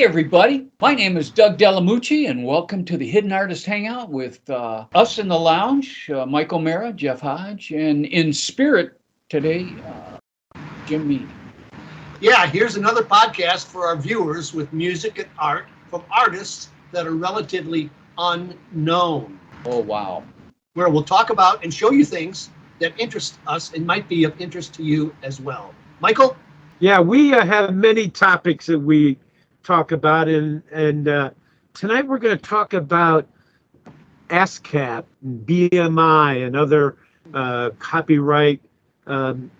Hey everybody, my name is Doug Delamucci and welcome to the Hidden Artist Hangout with us in the lounge, Mike O'Mara, Jeff Hodge, and in spirit today, Jim Mead. Yeah, here's another podcast for our viewers with music and art from artists that are relatively unknown. Oh wow. Where we'll talk about and show you things that interest us and might be of interest to you as well. Michael? Yeah, we have many topics that we talk about, and tonight we're going to talk about ASCAP, and BMI, and other copyright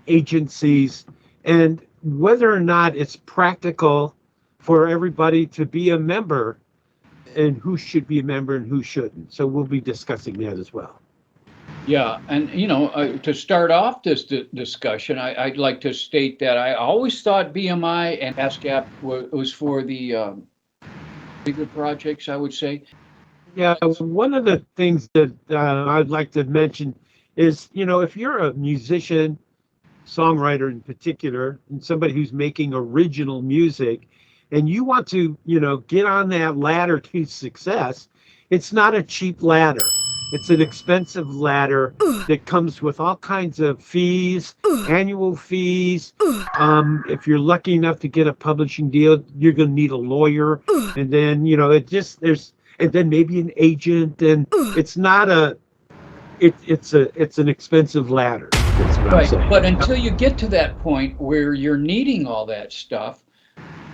agencies, and whether or not it's practical for everybody to be a member, and who should be a member and who shouldn't. So we'll be discussing that as well. Yeah, and to start off this discussion, I'd like to state that I always thought BMI and ASCAP was for the bigger projects, I would say. Yeah, one of the things that I'd like to mention is, if you're a musician, songwriter in particular, and somebody who's making original music, and you want to, get on that ladder to success, it's not a cheap ladder. It's an expensive ladder that comes with all kinds of fees, annual fees. If you're lucky enough to get a publishing deal, you're going to need a lawyer, and then and then maybe an agent, and it's not it's an expensive ladder. That's what I'm saying. But until you get to that point where you're needing all that stuff,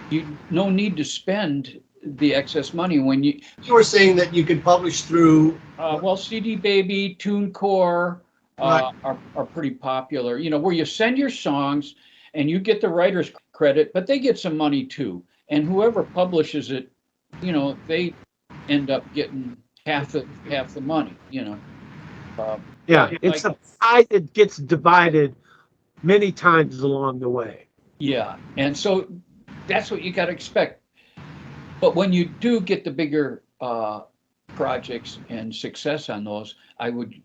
you no need to spend the excess money when you were saying that you could publish through CD Baby, TuneCore right. are pretty popular, where you send your songs and you get the writer's credit, but they get some money too, and whoever publishes it, they end up getting half the money. It's a pie that gets divided many times along the way. Yeah, and so that's what you got to expect. But when you do get the bigger projects and success on those, I would,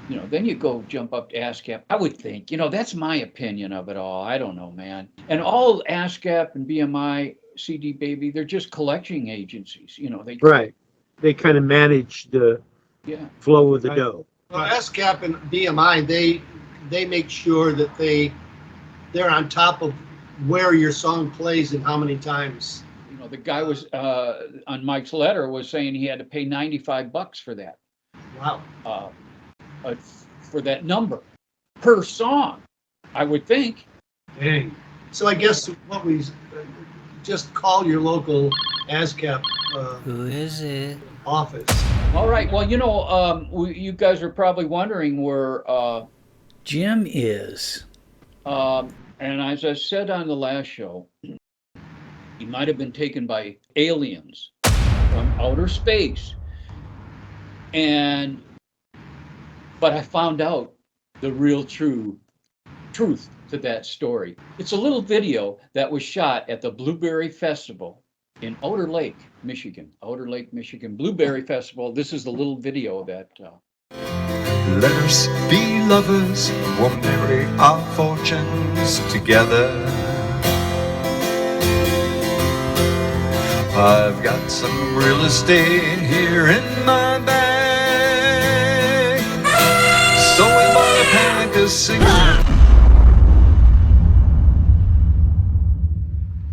then you go jump up to ASCAP. I would think, that's my opinion of it all. I don't know, man. And all ASCAP and BMI, CD Baby, they're just collecting agencies. They kind of manage the flow of the dough. Well, ASCAP and BMI, they make sure that they're on top of where your song plays and how many times. The guy was on Mike's letter was saying he had to pay $95 for that. Wow. For that number per song, I would think. Dang. So I guess what we just call your local ASCAP. Who is it? Office. All right. Well, you guys are probably wondering where Jim is. And as I said on the last show, he might have been taken by aliens from outer space. But I found out the real truth to that story. It's a little video that was shot at the Blueberry Festival in Outer Lake, Michigan. Blueberry Festival. This is the little video that... Let us be lovers, we'll marry our fortunes together. I've got some real estate here in my bag, so we bought a pack of cigarettes.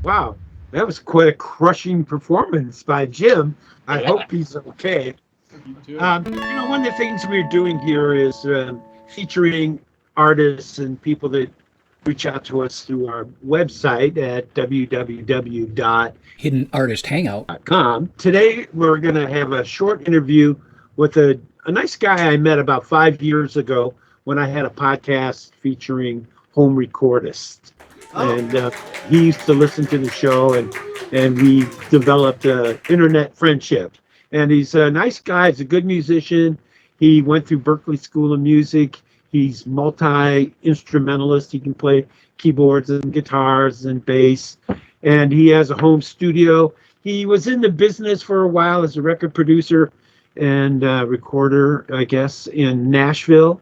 Wow, that was quite a crushing performance by Jim. I hope he's okay. One of the things we're doing here is featuring artists and people that reach out to us through our website at hiddenartisthangout.com. Today, we're going to have a short interview with a nice guy I met about 5 years ago when I had a podcast featuring home recordists. Oh. And he used to listen to the show, and we developed an internet friendship. And he's a nice guy. He's a good musician. He went through Berklee School of Music. He's multi-instrumentalist. He can play keyboards and guitars and bass. And he has a home studio. He was in the business for a while as a record producer and recorder, I guess, in Nashville.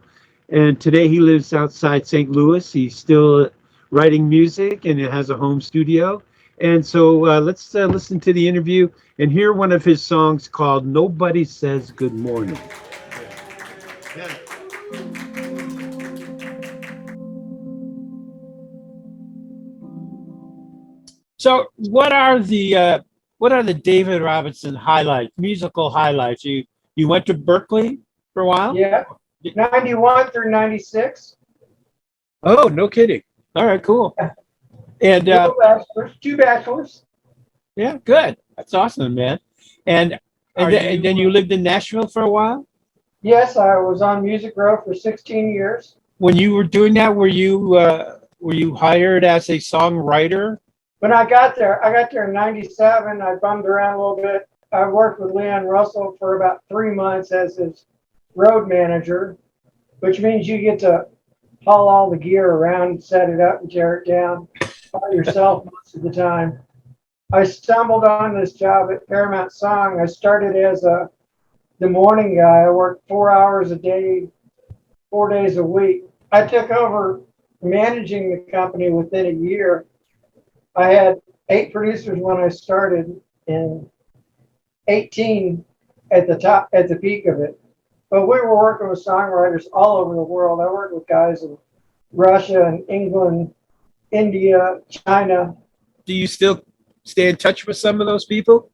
And today he lives outside St. Louis. He's still writing music and has a home studio. And so let's listen to the interview and hear one of his songs called Nobody Says Good Morning. Yeah. So what are the David Robinson highlights, musical highlights? You went to Berkeley for a while? Yeah, 91 through 96. Oh, no kidding. All right, cool. And Two bachelors. yeah, good. That's awesome, man. And then you lived in Nashville for a while? Yes, I was on Music Row for 16 years. When you were doing that, were you hired as a songwriter? When I got there in 97. I bummed around a little bit. I worked with Leon Russell for about 3 months as his road manager, which means you get to haul all the gear around, set it up and tear it down by yourself most of the time. I stumbled on this job at Paramount Song. I started as the morning guy. I worked 4 hours a day, 4 days a week. I took over managing the company within a year. I had 8 producers when I started and 18 at the peak of it. But we were working with songwriters all over the world. I worked with guys in Russia and England, India, China. Do you still stay in touch with some of those people?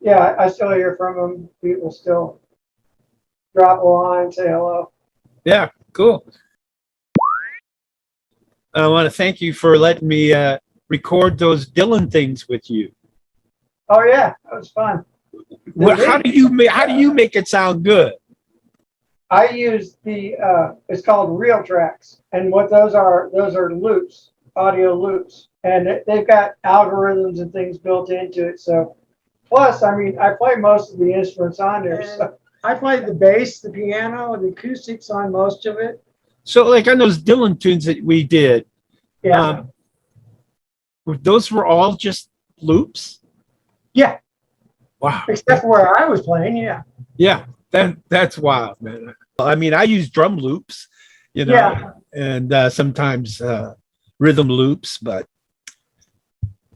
Yeah, I still hear from them. People still drop a line, say hello. Yeah, cool. I want to thank you for letting me record those Dylan things with you. Oh yeah, that was fun. Well, how do you make it sound good? I use it's called Real Tracks, and what those are loops, audio loops, and they've got algorithms and things built into it. So, plus, I mean, I play most of the instruments on there. So I played the bass, the piano, the acoustics on most of it. So, like on those Dylan tunes that we did, Yeah, those were all just loops. yeah, Wow. except for where I was playing. Yeah, Yeah, that's wild, man. I mean, I use drum loops, Yeah. and sometimes rhythm loops, but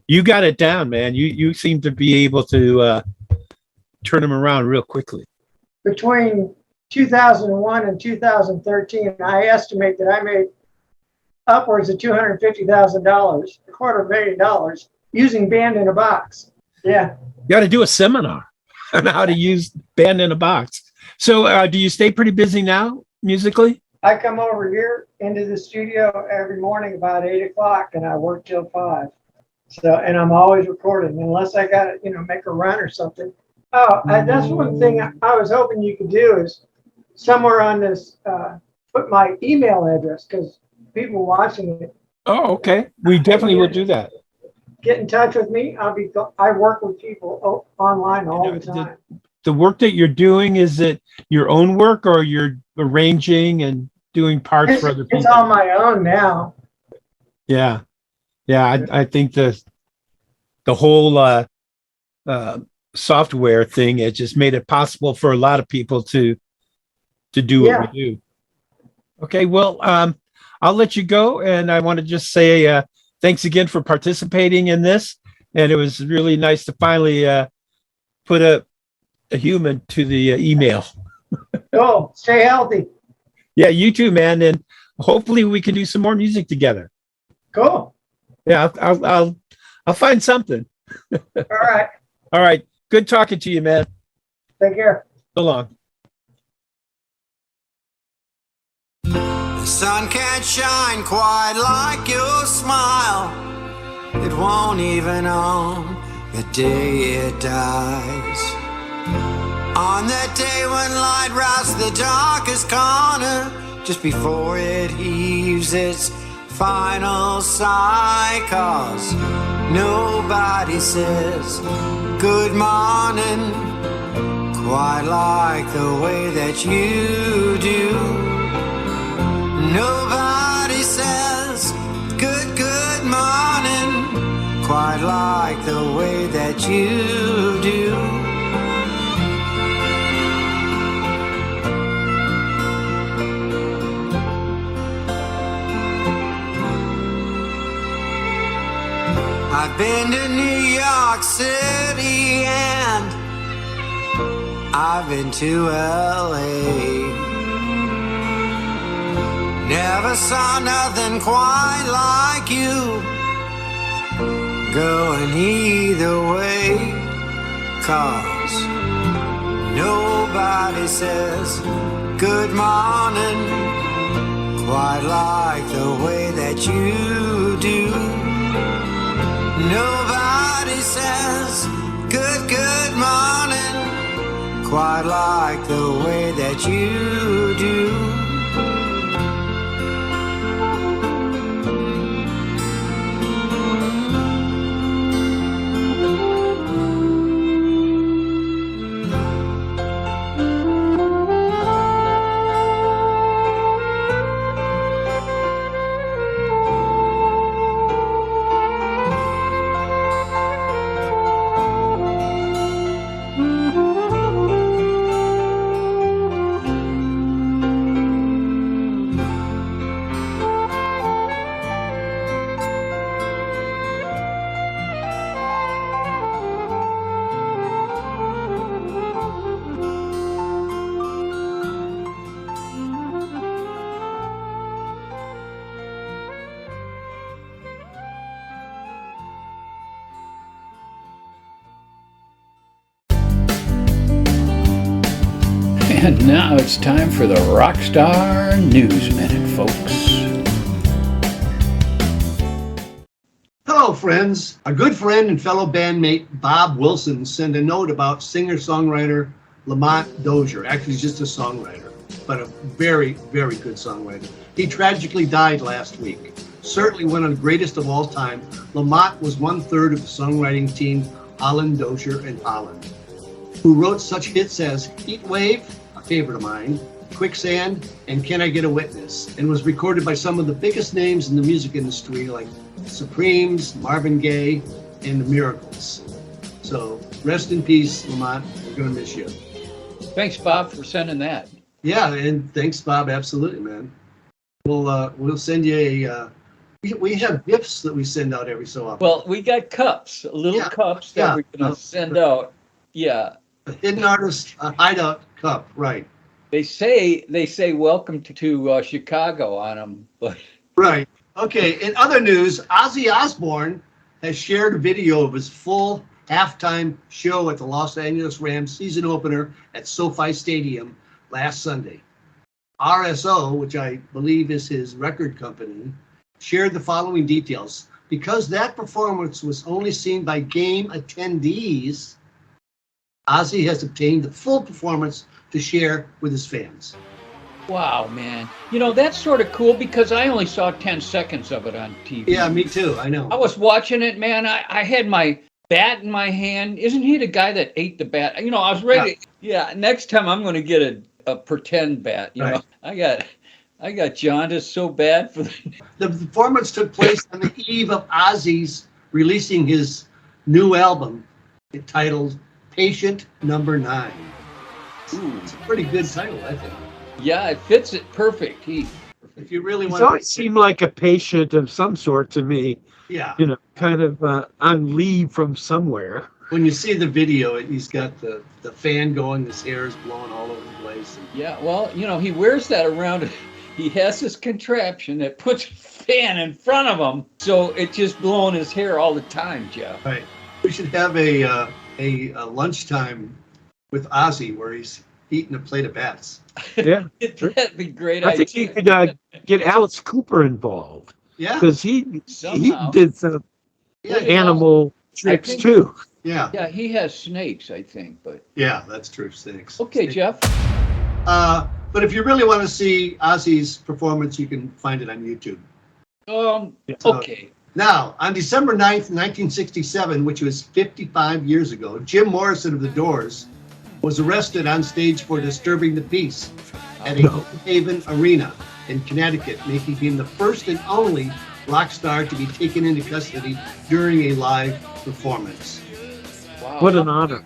you got it down, man. You seem to be able to turn them around real quickly. Between 2001 and 2013, I estimate that I made upwards of $250,000, $250,000, using Band in a Box. Yeah. You got to do a seminar on how to use Band in a Box. So do you stay pretty busy now musically? I come over here into the studio every morning about 8 o'clock and I work till 5. So, and I'm always recording unless I got to, make a run or something. Oh, that's one thing I was hoping you could do is somewhere on this, put my email address because people watching it. Oh, okay. We definitely will do that. Get in touch with me. I work with people online all the time. The work that you're doing, is it your own work or you're arranging and doing parts for other people? It's on my own now. Yeah. I think the whole software thing has just made it possible for a lot of people to do what we do. Okay, well, I'll let you go, and I want to just say thanks again for participating in this, and it was really nice to finally put a human to the email. Oh, stay healthy. Yeah, you too, man, and hopefully we can do some more music together. Cool. Yeah, I'll find something. All right. All right. Good talking to you, man. Take care. So long. The sun can't shine quite like your smile. It won't even on the day it dies. On that day when light routs the darkest corner, just before it heaves its final sigh, 'cause nobody says good morning quite like the way that you do. Nobody says good morning quite like the way that you do. I I've been to New York City and I've been to LA. Never saw nothing quite like you going either way. 'Cause nobody says good morning quite like the way that you do. Nobody says good morning quite like the way that you do. And now it's time for the Rockstar News Minute, folks. Hello, friends. A good friend and fellow bandmate Bob Wilson sent a note about singer-songwriter Lamont Dozier. Actually, he's just a songwriter, but a very, very good songwriter. He tragically died last week. Certainly one of the greatest of all time, Lamont was 1/3 of the songwriting team Holland, Dozier, and Holland, who wrote such hits as Heat Wave, a favorite of mine, Quicksand, and Can I Get a Witness, and was recorded by some of the biggest names in the music industry like Supremes, Marvin Gaye, and the Miracles. So rest in peace, Lamont. We're going to miss you. Thanks, Bob, for sending that. Yeah, and thanks, Bob. Absolutely, man. We'll send you a. We have gifts that we send out every so often. Well, we got cups, little Yeah, cups that yeah. we're going to send out. Yeah. A Hidden Artist Hideout Cup, right? They say welcome to Chicago on them, but Right. Okay. In other news, Ozzy Osbourne has shared a video of his full halftime show at the Los Angeles Rams season opener at SoFi Stadium last Sunday. RSO, which I believe is his record company, shared the following details. Because that performance was only seen by game attendees, Ozzy has obtained the full performance to share with his fans. wow, man. You know, that's sort of cool because I only saw 10 seconds of it on TV. Yeah, me too. I know. I was watching it, man. I had my bat in my hand. Isn't he the guy that ate the bat? You know, I was ready. Yeah, next time I'm going to get a pretend bat. You know, I got jaundice so bad for The performance took place on the eve of Ozzy's releasing his new album entitled Patient Number 9. It's a pretty good title, I think. Yeah, it fits it perfect. If you really He's want always seemed like a patient of some sort to me, yeah. you know, kind of on leave from somewhere. When you see the video, he's got the fan going, his hair is blowing all over the place. And Yeah, well, you know, he wears that around. He has this contraption that puts a fan in front of him, so it's just blowing his hair all the time, Jeff. right. We should have a lunchtime with Ozzy where he's eating a plate of bats. Yeah. That'd be a great. I think you could get Alice Cooper involved Yeah. because he Somehow. did some Yeah. animal tricks think- too. Yeah. Yeah, he has snakes, I think, but Yeah, that's true. Thanks. okay, Jeff. But if you really want to see Ozzy's performance, you can find it on YouTube. Okay. Now, on December 9th, 1967, which was 55 years ago, Jim Morrison of The Doors was arrested on stage for disturbing the peace at a Haven Arena in Connecticut, making him the first and only rock star to be taken into custody during a live performance. Wow. What an honor.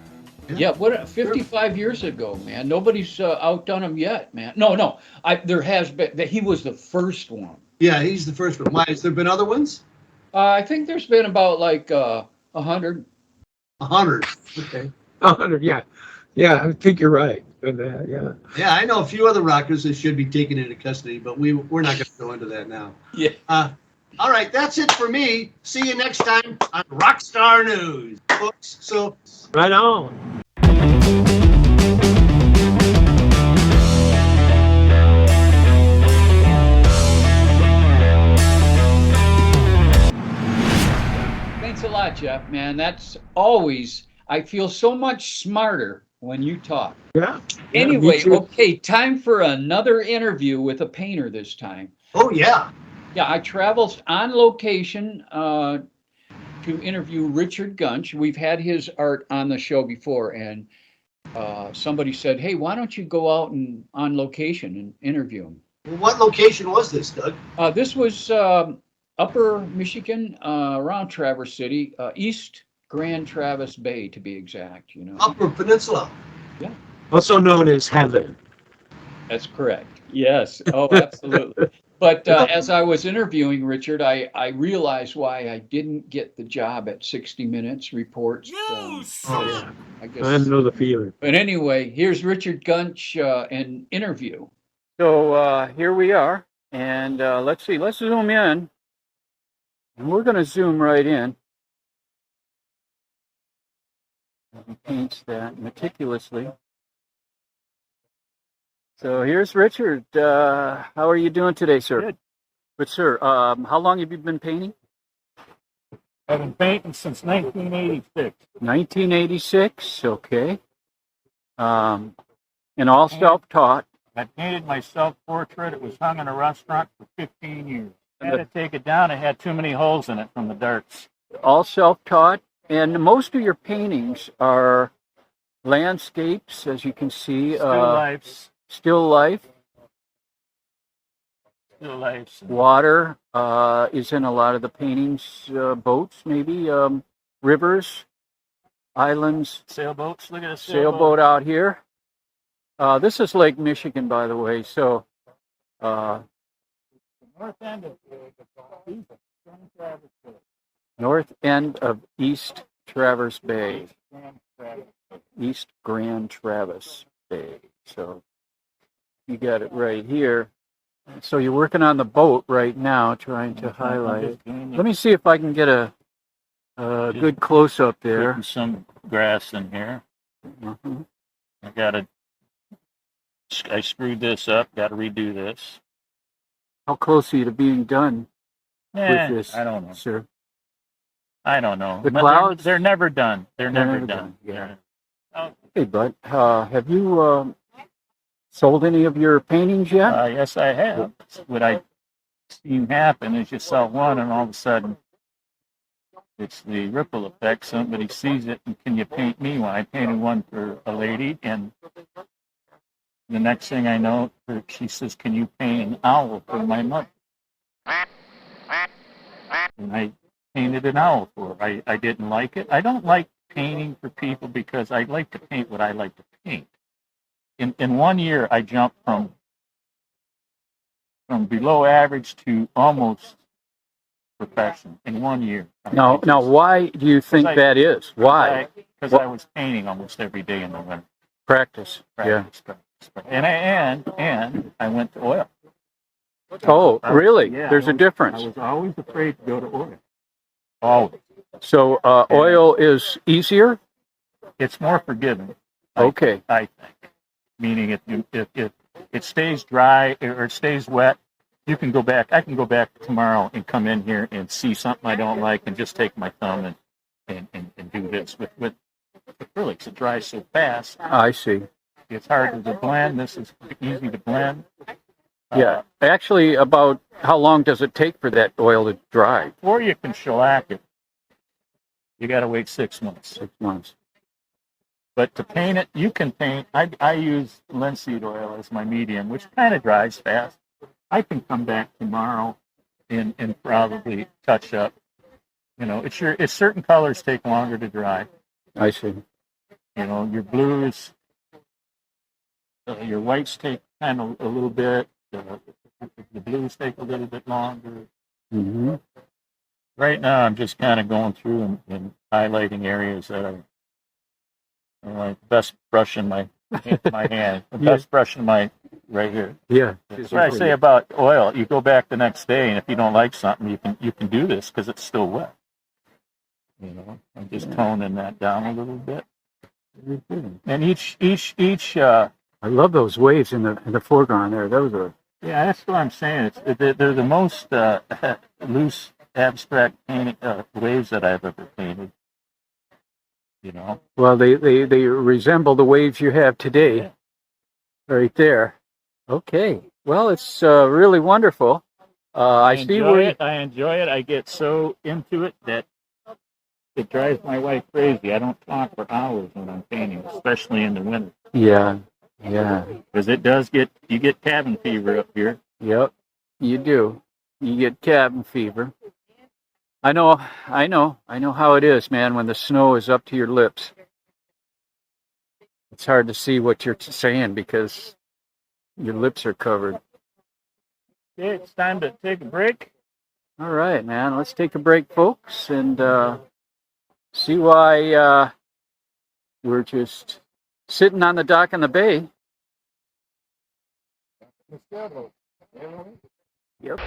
Yeah, 55 years ago, man. Nobody's outdone him yet, man. No. There has been. He was the first one. Yeah, he's the first one. Why? Has there been other ones? I think there's been about like 100. 100. Okay. 100, yeah. Yeah, I think you're right. And, yeah. Yeah, I know a few other rockers that should be taken into custody, but we're not going to go into that now. Yeah. All right, that's it for me. See you next time on Rockstar News, folks. So Right on. Thanks a lot, Jeff, man. That's always, I feel so much smarter when you talk. Yeah. Yeah, me Anyway, too. okay, time for another interview with a painter this time. oh yeah, Yeah, I traveled on location to interview Richard Gunsch. We've had his art on the show before, and somebody said, "Hey, why don't you go out and on location and interview him?" well, what location was this, Doug? This was Upper Michigan, around Traverse City, East Grand Traverse Bay, to be exact. You know, Upper Peninsula. Also known as Heaven. that's correct. Yes. Oh, absolutely. But as I was interviewing Richard, I realized why I didn't get the job at 60 Minutes reports. Oh, yeah. I I guess. know the feeling. But anyway, here's Richard Gunsch, an interview. So here we are, and let's see. Let's zoom in, and we're going to zoom right in. He paints that meticulously. So here's Richard. How are you doing today, sir? Good. But sir, how long have you been painting? I've been painting since 1986. 1986. Okay. And all self-taught. I painted my self-portrait. It was hung in a restaurant for 15 years. I had to take it down. It had too many holes in it from the darts. All self-taught. And most of your paintings are landscapes, as you can see. Still lifes. Still life. Still lifes. Water is in a lot of the paintings. Boats, maybe. Rivers. Islands. Sailboats. Look at a Sailboat out here. This is Lake Michigan, by the way. So, North end of Grand Traverse Bay. north end of East Traverse Bay. Grand Traverse Bay. East Grand Traverse Bay. So, you got it right here. So you're working on the boat right now, trying to highlight it. Let me see if I can get a good close up there. Putting some grass in here. Mhm. I screwed this up. Got to redo this. How close are you to being done with this, I don't know. sir? I don't know. The But clouds? They're never done. They're never never done. done, yeah. Oh, Hey, bud, have you sold any of your paintings yet? yes, I have. What I seen happen is you sell one, and all of a sudden, it's the ripple effect. Somebody sees it, and can you paint me one? I painted one for a lady, and the next thing I know, she says, "Can you paint an owl for my mother?" And I painted an owl for her. I didn't like it. I don't like painting for people because I like to paint what I like to paint. In 1 year, I jumped from below average to almost perfection in 1 year. Now, why do you think Because that is? Why? Because I was painting almost every day in the winter. Practice. Yeah. Practice. And I went to oil. Oh, really? Yeah, There's a I difference. was always afraid to go to oil. Always. So oil is easier? It's more forgiving. Okay. I think. Meaning if it stays dry or it stays wet, you can go back. I can go back tomorrow and come in here and see something I don't like and just take my thumb and do this. With acrylics, it dries so fast. I see. It's hard to blend. This is easy to blend. Yeah. Actually, about how long does it take for that oil to dry? Before you can shellac it, you got to wait 6 months. 6 months. But to paint it, you can paint. I use linseed oil as my medium, which kind of dries fast. I can come back tomorrow and probably touch up. You know, it's certain colors take longer to dry. I see. You know, your blues, your whites take kind of a little bit. The blues take a little bit longer. Mm-hmm. Right now, I'm just kind of going through and highlighting areas that are like best brush in my hand, the best brush in my right here. Yeah. That's what I say about oil. You go back the next day, and if you don't like something, you can do this because it's still wet. You know, I'm just toning that down a little bit. And each. I love those waves in the foreground there. Those are. Yeah, that's what I'm saying. They're the most loose, abstract painting waves that I've ever painted. You know. Well, they resemble the waves you have today, right there. Okay. Well, it's really wonderful. I enjoy it. I get so into it that it drives my wife crazy. I don't talk for hours when I'm painting, especially in the winter. Yeah. Because you get cabin fever up here. Yep. You do. You get cabin fever. I know how it is, man, when the snow is up to your lips. It's hard to see what you're saying because your lips are covered. Okay, it's time to take a break. All right, man. Let's take a break, folks, and see why we're just sitting on the dock in the bay. Yep.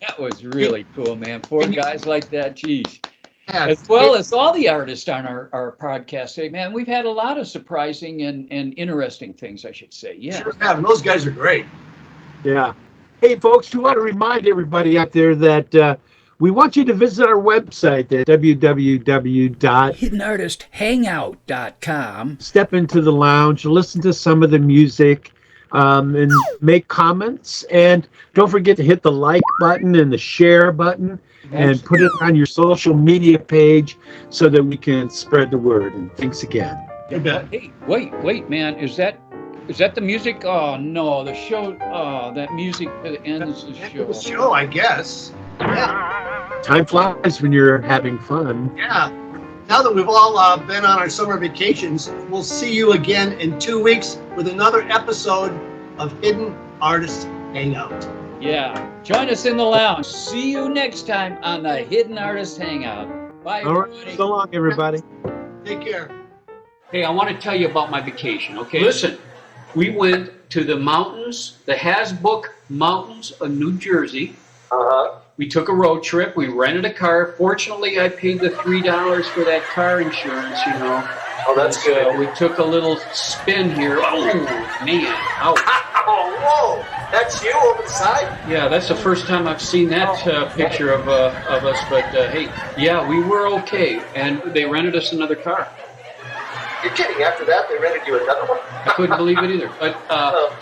That was really cool, man. Four guys like that, geez. Yeah, As well as all the artists on our podcast today, man. We've had a lot of surprising and interesting things, I should say. Yeah. Sure have. Those guys are great. Yeah. Hey, folks, we want to remind everybody out there that we want you to visit our website at hiddenartisthangout.com. Step into the lounge, listen to some of the music, and make comments. And don't forget to hit the like button and the share button and put it on your social media page so that we can spread the word. And thanks again. You bet. Hey, wait, man. Is that the music? Oh no, the show. Oh, that music that ends the show. The show, I guess. Yeah. Time flies when you're having fun. Yeah. Now that we've all been on our summer vacations, we'll see you again in 2 weeks with another episode of Hidden Artist Hangout. Yeah. Join us in the lounge. See you next time on the Hidden Artist Hangout. Bye, All everybody. right. So long, everybody. Take care. Hey, I want to tell you about my vacation, okay? Listen, we went to the mountains, the Hasbrook Mountains of New Jersey. We took a road trip. We rented a car. Fortunately, I paid the $3 for that car insurance, you know. Oh, that's good. We took a little spin here. Oh, man. Ouch. Oh, whoa. That's you over the side? Yeah, that's the first time I've seen that picture of us. But, hey, yeah, we were okay. And they rented us another car. You're kidding. After that, they rented you another one? I couldn't believe it either. But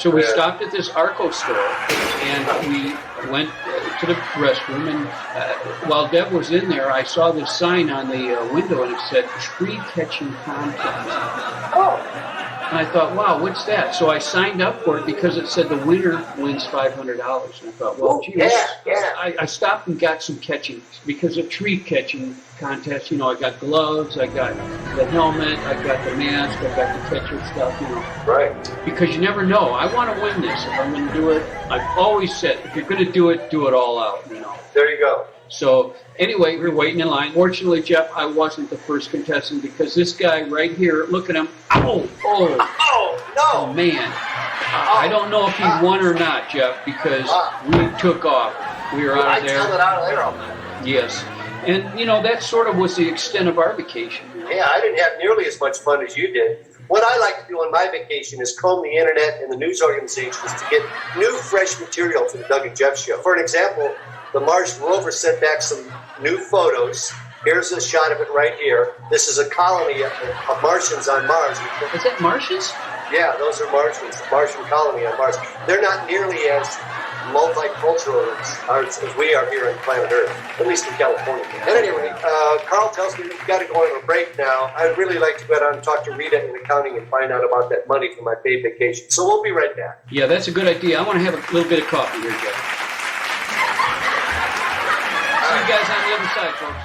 so we man. stopped at this Arco store, and we went to the restroom. And while Deb was in there, I saw this sign on the window, and it said "Tree Catching Contest." Oh. And I thought, wow, what's that? So I signed up for it because it said the winner wins $500. And I thought, well, gee, I stopped and got some catching because of tree catching contest. You know, I got gloves, I got the helmet, I got the mask, I got the catcher stuff, you know. Right. Because you never know. I want to win this. If I'm going to do it, I've always said, if you're going to do it all out, you know. There you go. So anyway, we were waiting in line. Fortunately, Jeff, I wasn't the first contestant because this guy right here, look at him. Oh, no. Man. I don't know if he won or not, Jeff, because we took off. We were out of there. Yes. And, you know, that sort of was the extent of our vacation. You know? Yeah, I didn't have nearly as much fun as you did. What I like to do on my vacation is comb the internet and the news organizations to get new, fresh material for the Doug and Jeff show. For an example, the Mars rover sent back some new photos. Here's a shot of it right here. This is a colony of Martians on Mars. Is that Martians? Yeah, those are Martians, the Martian colony on Mars. They're not nearly as multicultural as we are here on planet Earth, at least in California. At any rate, Carl tells me we've got to go on a break now. I'd really like to go out and talk to Rita in accounting and find out about that money for my paid vacation. So we'll be right back. Yeah, that's a good idea. I want to have a little bit of coffee here, Jeff. See you guys on the other side, folks.